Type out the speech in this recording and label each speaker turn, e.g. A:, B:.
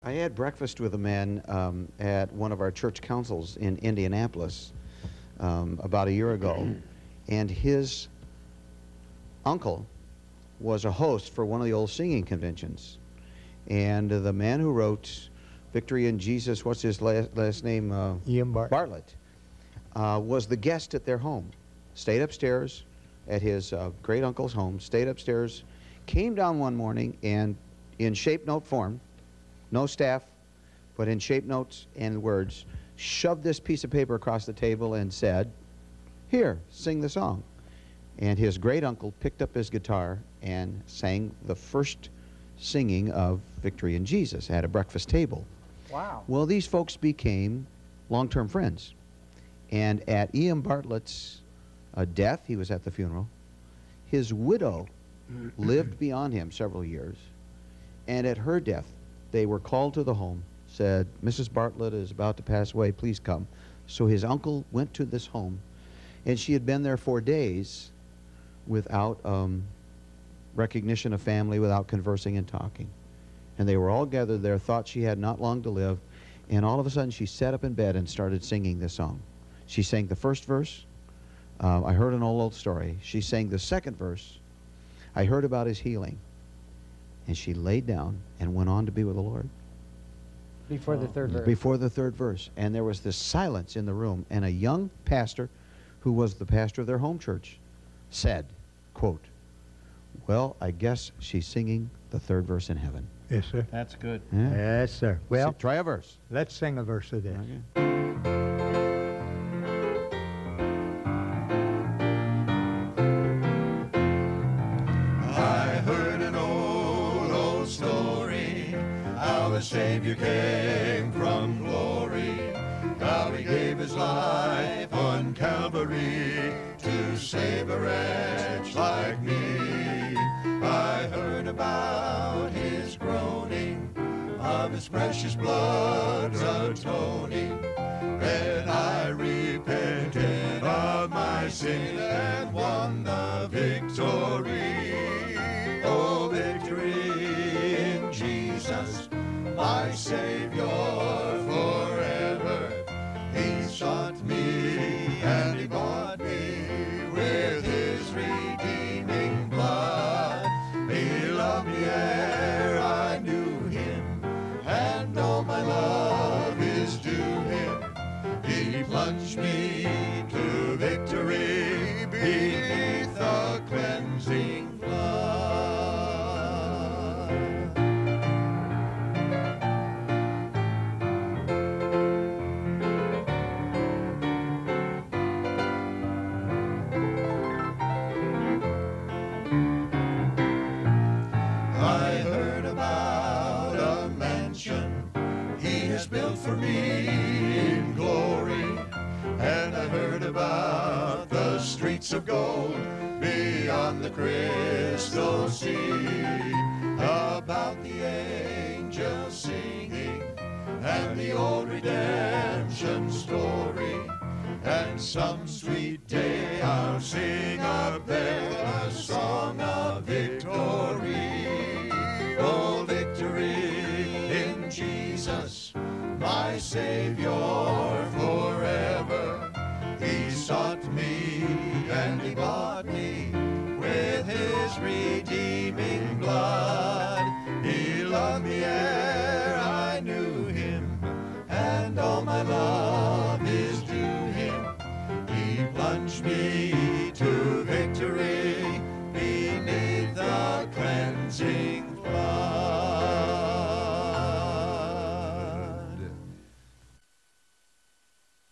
A: I had breakfast with a man at one of our church councils in Indianapolis about a year ago, and his uncle was a host for one of the old singing conventions. And the man who wrote Victory in Jesus, what's his last name?
B: Ian
A: Bartlett, was the guest at their home. Stayed upstairs at his great uncle's home, stayed upstairs, came down one morning, and in shape note form, no staff, but in shape notes and words, shoved this piece of paper across the table and said, "Here, sing the song." And his great uncle picked up his guitar and sang the first singing of Victory in Jesus at a breakfast table.
B: Wow.
A: Well, these folks became long-term friends. And at Ian Bartlett's death, he was at the funeral, his widow lived beyond him several years. And at her death, they were called to the home, said, "Mrs. Bartlett is about to pass away, please come." So his uncle went to this home, and she had been there for days without recognition of family, without conversing and talking. And they were all gathered there, thought she had not long to live, and all of a sudden she sat up in bed and started singing this song. She sang the first verse, I heard an old story. She sang the second verse, I heard about his healing. And she laid down and went on to be with the Lord.
B: Before the third verse.
A: Before the third verse. And there was this silence in the room, and a young pastor who was the pastor of their home church said, quote, "Well, I guess she's singing the third verse in heaven."
B: Yes, sir.
C: That's good.
A: Yeah.
B: Yes, sir. Well,
A: Try a verse.
B: let's sing a verse of this.
A: Okay.
D: The Savior came from glory, how he gave his life on Calvary to save a wretch like me. I heard about his groaning, of his precious blood's atoning. Then I repented of my sin and won the victory. Oh, victory in Jesus, my Savior forever. He sought me and he bought me with his redeeming blood. He loved me ere I knew him, and all my love is due him. He plunged me to victory beneath the cleansing flood. Built for me in glory, and I heard about the streets of gold beyond the crystal sea, about the angels singing and the old redemption story, and some sweet day I'll sing up there a song of victory. Oh, victory in Jesus, my Savior forever. He sought me and he bought me with his redeeming blood. He loved me ere I knew him, and all my love is due him. He plunged me